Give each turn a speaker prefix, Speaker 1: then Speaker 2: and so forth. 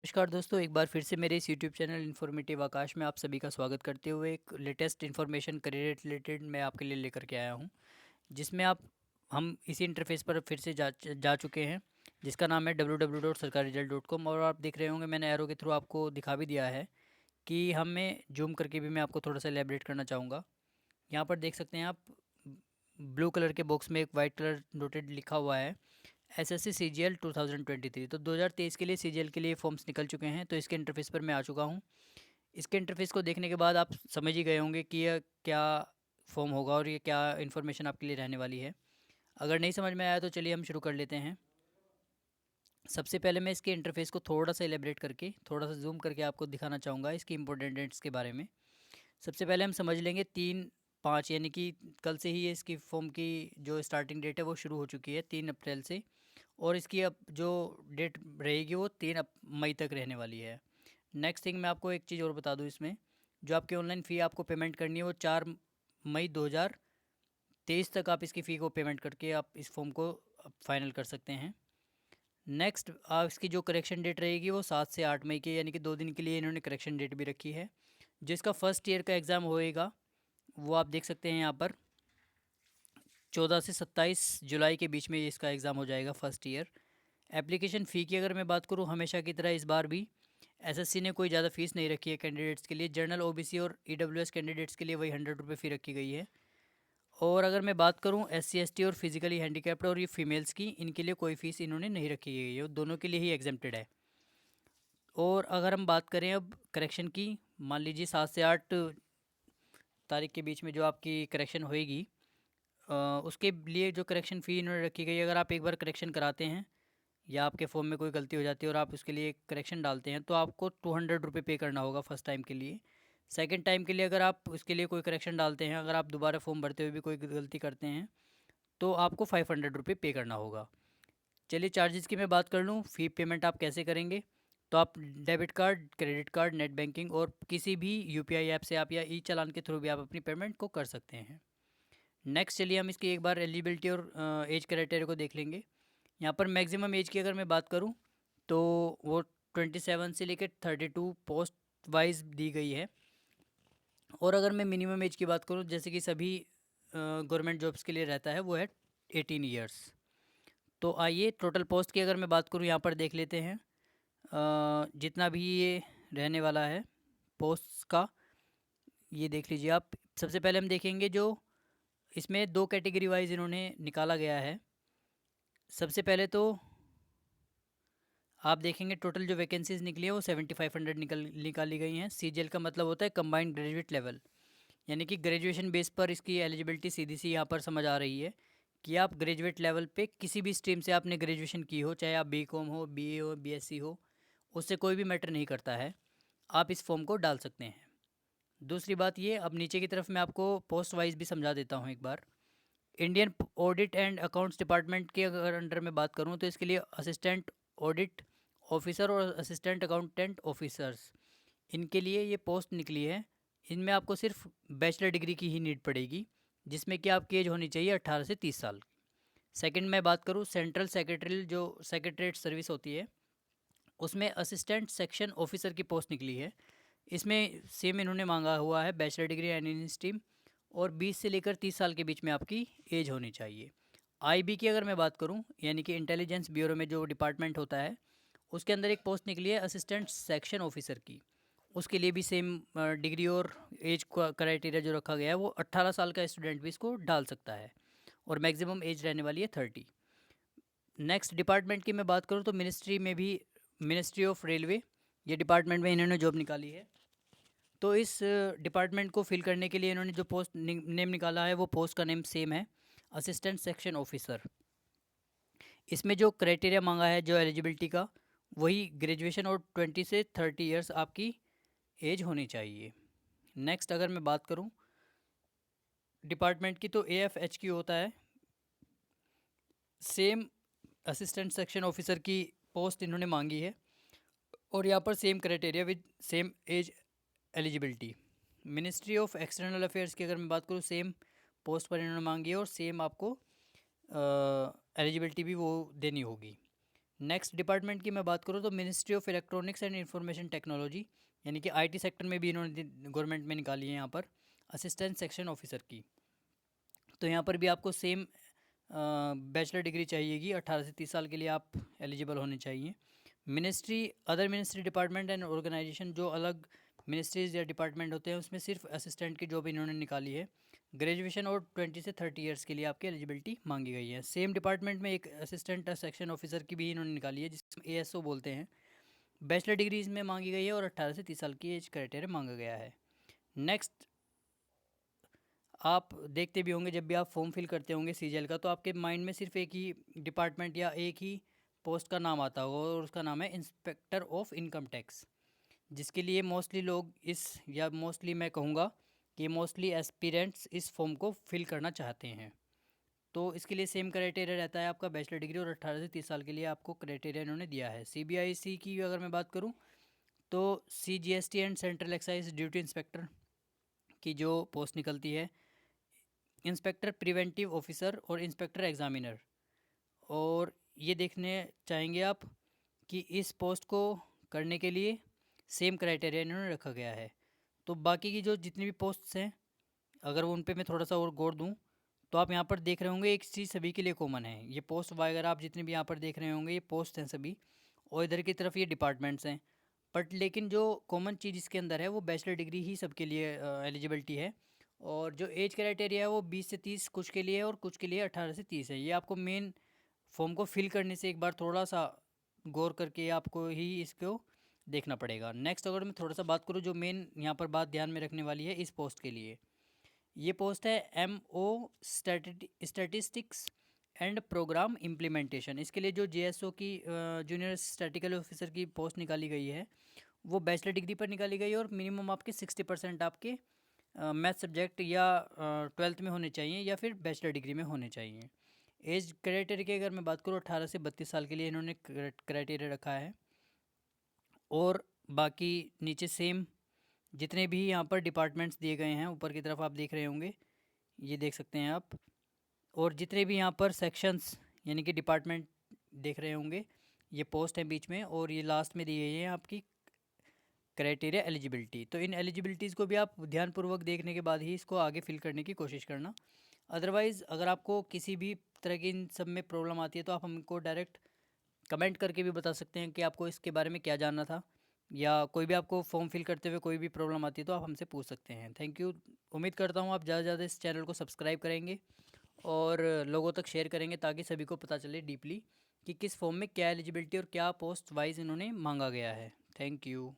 Speaker 1: नमस्कार दोस्तों, एक बार फिर से मेरे इस यूट्यूब चैनल इन्फॉर्मेटिव आकाश में आप सभी का स्वागत करते हुए एक लेटेस्ट इन्फॉर्मेशन करियर रिलेटेड मैं आपके लिए लेकर के आया हूं, जिसमें आप हम इसी इंटरफेस पर फिर से जा चुके हैं, जिसका नाम है www.sarkariresult.com। और आप देख रहे होंगे मैंने एरो के थ्रू आपको दिखा भी दिया है कि हमें जूम करके भी मैं आपको थोड़ा सा एलेबरेट करना चाहूँगा। यहाँ पर देख सकते हैं आप, ब्लू कलर के बॉक्स में एक वाइट कलर डॉटेड लिखा हुआ है एसएससी सीजीएल 2023। तो 2023 के लिए सीजीएल के लिए फॉर्म्स निकल चुके हैं। तो इसके इंटरफेस पर मैं आ चुका हूँ। इसके इंटरफेस को देखने के बाद आप समझ ही गए होंगे कि यह क्या फॉर्म होगा और ये क्या इन्फॉर्मेशन आपके लिए रहने वाली है। अगर नहीं समझ में आया तो चलिए हम शुरू कर लेते हैं। सबसे पहले मैं इसके इंटरफेस को थोड़ा सा एलेबरेट करके थोड़ा सा जूम करके आपको दिखाना चाहूँगा इसकी इंपॉर्टेंट डेट्स के बारे में। सबसे पहले हम समझ लेंगे 3/5 यानी कि कल से ही ये इसकी फॉर्म की जो स्टार्टिंग डेट है वो शुरू हो चुकी है 3 अप्रैल से। और इसकी अब जो डेट रहेगी वो 3 मई तक रहने वाली है। नेक्स्ट थिंग मैं आपको एक चीज़ और बता दूं, इसमें जो आपकी ऑनलाइन फ़ी आपको पेमेंट करनी है वो 4 मई 2023 तक आप इसकी फ़ी को पेमेंट करके आप इस फॉर्म को फाइनल कर सकते हैं। नेक्स्ट इसकी जो करेक्शन डेट रहेगी वो 7 से 8 मई की, यानी कि 2 दिन के लिए इन्होंने करेक्शन डेट भी रखी है। जिसका फर्स्ट ईयर का एग्ज़ाम होएगा वो आप देख सकते हैं यहाँ पर 14 से 27 जुलाई के बीच में इसका एग्ज़ाम हो जाएगा फर्स्ट ईयर। एप्लीकेशन फ़ी की अगर मैं बात करूँ, हमेशा की तरह इस बार भी एसएससी ने कोई ज़्यादा फ़ीस नहीं रखी है कैंडिडेट्स के लिए। जनरल ओबीसी और ईडब्ल्यूएस कैंडिडेट्स के लिए वही 100 रुपये फ़ी रखी गई है। और अगर मैं बात करूँ एससी एसटी और फिजिकली हैंडीकैप्ड और ये फीमेल्स की, इनके लिए कोई फ़ीस इन्होंने नहीं रखी गई है, दोनों के लिए ही एग्जेम्प्टेड है। और अगर हम बात करें अब करेक्शन की, मान लीजिए 7 से 8 तारीख के बीच में जो आपकी करेक्शन होएगी, उसके लिए जो करेक्शन फ़ी इन्होंने रखी गई है, अगर आप एक बार करेक्शन कराते हैं या आपके फ़ॉर्म में कोई गलती हो जाती है और आप उसके लिए करेक्शन डालते हैं तो आपको 200 रुपये पे करना होगा फर्स्ट टाइम के लिए। सेकंड टाइम के लिए अगर आप उसके लिए कोई करेक्शन डालते हैं, अगर आप दोबारा फॉर्म भरते हुए भी कोई गलती करते हैं तो आपको 500 रुपये पे करना होगा। चलिए चार्जेस की मैं बात कर लूँ, फ़ी पेमेंट आप कैसे करेंगे। तो आप debit card, credit card, net banking और किसी भी यूपीआई ऐप से आप या ई चालान के थ्रू भी आप अपनी पेमेंट को कर सकते हैं। नेक्स्ट चलिए हम इसकी एक बार एलिजिबिलिटी और एज क्राइटेरिया को देख लेंगे। यहाँ पर मैक्सिमम एज की अगर मैं बात करूँ तो वो 27 से लेकर 32 पोस्ट वाइज दी गई है। और अगर मैं मिनिमम एज की बात करूँ, जैसे कि सभी गवर्नमेंट जॉब्स के लिए रहता है, वो है 18 ईयर्स। तो आइए टोटल पोस्ट की अगर मैं बात करूँ यहाँ पर देख लेते हैं, जितना भी ये रहने वाला है पोस्ट का, ये देख लीजिए आप। सबसे पहले हम देखेंगे जो इसमें 2 कैटेगरी वाइज इन्होंने निकाला गया है। सबसे पहले तो आप देखेंगे टोटल जो वैकेंसीज निकली है वो 7500 निकाली गई हैं। सीजीएल का मतलब होता है कंबाइंड ग्रेजुएट लेवल, यानी कि ग्रेजुएशन बेस पर इसकी एलिजिबिलिटी सीधी सी यहाँ पर समझ आ रही है कि आप ग्रेजुएट लेवल पे किसी भी स्ट्रीम से आपने ग्रेजुएशन की हो, चाहे आप बीकॉम हो, बीए हो, बीएससी हो, उससे कोई भी मैटर नहीं करता है, आप इस फॉर्म को डाल सकते हैं। दूसरी बात ये, अब नीचे की तरफ मैं आपको पोस्ट वाइज भी समझा देता हूँ एक बार। Indian audit and accounts department के अगर अंडर में बात करूँ तो इसके लिए असिस्टेंट ऑडिट ऑफिसर और असिस्टेंट अकाउंटेंट ऑफिसर्स, इनके लिए ये पोस्ट निकली है। इनमें आपको सिर्फ बैचलर डिग्री की ही नीड पड़ेगी, जिसमें कि आपकी एज होनी चाहिए 18 से 30 साल। सेकंड मैं बात करूँ सेंट्रल सेक्रेटरी, जो सेक्रेटरीट सर्विस होती है, उसमें असिस्टेंट सेक्शन ऑफिसर की पोस्ट निकली है। इसमें सेम इन्होंने मांगा हुआ है बैचलर डिग्री एनी स्ट्रीम और 20 से लेकर 30 साल के बीच में आपकी एज होनी चाहिए। आईबी की अगर मैं बात करूं, यानी कि इंटेलिजेंस ब्यूरो में जो डिपार्टमेंट होता है, उसके अंदर एक पोस्ट निकली है असिस्टेंट सेक्शन ऑफिसर की। उसके लिए भी सेम डिग्री और एज क्राइटेरिया जो रखा गया है वो 18 साल का स्टूडेंट भी इसको डाल सकता है और मैक्सिमम एज रहने वाली है 30। नेक्स्ट डिपार्टमेंट की मैं बात करूँ तो मिनिस्ट्री में भी, मिनिस्ट्री ऑफ रेलवे, ये डिपार्टमेंट में इन्होंने जॉब निकाली है। तो इस डिपार्टमेंट को फिल करने के लिए इन्होंने जो पोस्ट नेम निकाला है वो पोस्ट का नेम सेम है, असिस्टेंट सेक्शन ऑफिसर। इसमें जो क्राइटेरिया मांगा है जो एलिजिबिलिटी का, वही ग्रेजुएशन और 20 से 30 इयर्स आपकी एज होनी चाहिए। नेक्स्ट अगर मैं बात करूं डिपार्टमेंट की, तो AFHQ होता है, सेम असिस्टेंट सेक्शन ऑफिसर की पोस्ट इन्होंने मांगी है और यहाँ पर same criteria with same as eligibility. Ministry of external affairs की अगर मैं बात करूँ, सेम पोस्ट पर इन्होंने मांगी है और सेम आपको एलिजिबिलिटी भी वो देनी होगी। नेक्स्ट डिपार्टमेंट की मैं बात करूँ तो ministry of electronics and information technology, यानी कि आईटी सेक्टर में भी इन्होंने गवर्नमेंट में निकाली है यहाँ पर असिस्टेंट सेक्शन ऑफिसर की। तो यहाँ पर भी आपको सेम बैचलर डिग्री चाहिएगी, 18 से 30 साल के लिए आप एलिजिबल होने चाहिए। Ministry other ministry department and organisation, जो अलग मिनिस्ट्रीज या डिपार्टमेंट होते हैं उसमें सिर्फ असिस्टेंट की जॉब इन्होंने निकाली है। ग्रेजुएशन और 20 से 30 ईयर्स के लिए आपकी एलिजिबिलिटी मांगी गई है। सेम डिपार्टमेंट में एक असिस्टेंट सेक्शन ऑफिसर की भी इन्होंने निकाली है, जिसमें ASO बोलते हैं। बैचलर डिग्री इसमें मांगी गई है और 18 से 30 साल की एज क्राइटेरिया मांगा गया है। नेक्स्ट, आप देखते भी होंगे जब भी आप फॉर्म फिल करते होंगे CGL का, तो आपके माइंड में सिर्फ एक ही डिपार्टमेंट या एक ही पोस्ट का नाम आता होगा और उसका नाम है इंस्पेक्टर ऑफ इनकम टैक्स, जिसके लिए मोस्टली लोग मोस्टली मैं कहूँगा कि मोस्टली एस्पिरेंट्स इस फॉर्म को फिल करना चाहते हैं। तो इसके लिए सेम क्राइटेरिया रहता है आपका बैचलर डिग्री, और 18 से 30 साल के लिए आपको क्राइटेरिया इन्होंने दिया है। CBIC की अगर मैं बात करूँ तो CGST and central excise duty inspector की जो पोस्ट निकलती है, इंस्पेक्टर प्रिवेंटिव ऑफिसर और इंस्पेक्टर एग्जामिनर। और ये देखने चाहेंगे आप कि इस पोस्ट को करने के लिए सेम क्राइटेरिया इन्होंने रखा गया है। तो बाकी की जो जितनी भी पोस्ट्स हैं, अगर उन पे मैं थोड़ा सा और गौर दूं, तो आप यहाँ पर देख रहे होंगे एक चीज़ सभी के लिए कॉमन है। ये पोस्ट वगैरह आप जितने भी यहाँ पर देख रहे होंगे, ये पोस्ट हैं सभी, और इधर की तरफ ये डिपार्टमेंट्स हैं। बट लेकिन जो कॉमन चीज़ इसके अंदर है वो बैचलर डिग्री ही सबके लिए एलिजिबिलिटी है। और जो एज क्राइटेरिया है वो 20 से 30 कुछ के लिए है और कुछ के लिए 18 से 30 है। ये आपको मेन फॉर्म को फिल करने से एक बार थोड़ा सा गौर करके आपको ही इसको देखना पड़ेगा। नेक्स्ट, अगर मैं थोड़ा सा बात करूँ, जो मेन यहाँ पर बात ध्यान में रखने वाली है इस पोस्ट के लिए, ये पोस्ट है MO statistics and programme implementation. इसके लिए जो JSO की जूनियर स्टैटिकल ऑफिसर की पोस्ट निकाली गई है वो बैचलर डिग्री पर निकाली गई है, और मिनिमम आपके 60% आपके मैथ सब्जेक्ट या 12th में होने चाहिए या फिर बैचलर डिग्री में होने चाहिए। एज क्राइटेरिया की अगर मैं बात करूँ, 18 से 32 साल के लिए इन्होंने क्राइटेरिया रखा है। और बाकी नीचे सेम जितने भी यहाँ पर डिपार्टमेंट्स दिए गए हैं, ऊपर की तरफ आप देख रहे होंगे, ये देख सकते हैं आप। और जितने भी यहाँ पर सेक्शंस यानी कि डिपार्टमेंट देख रहे होंगे, ये पोस्ट हैं बीच में, और ये लास्ट में दी गई है आपकी क्राइटेरिया एलिजिबिलिटी। तो इन एलिजिबिलिटीज़ को भी आप ध्यानपूर्वक देखने के बाद ही इसको आगे फिल करने की कोशिश करना। अदरवाइज़ अगर आपको किसी भी तरह की इन सब में प्रॉब्लम आती है तो आप हमको डायरेक्ट कमेंट करके भी बता सकते हैं कि आपको इसके बारे में क्या जानना था, या कोई भी आपको फॉर्म फिल करते हुए कोई भी प्रॉब्लम आती है तो आप हमसे पूछ सकते हैं। Thank you. उम्मीद करता हूँ आप ज़्यादा से ज़्यादा इस चैनल को सब्सक्राइब करेंगे और लोगों तक शेयर करेंगे, ताकि सभी को पता चले डीपली कि किस फॉर्म में क्या एलिजिबिलिटी और क्या पोस्ट वाइज इन्होंने मांगा गया है। Thank you.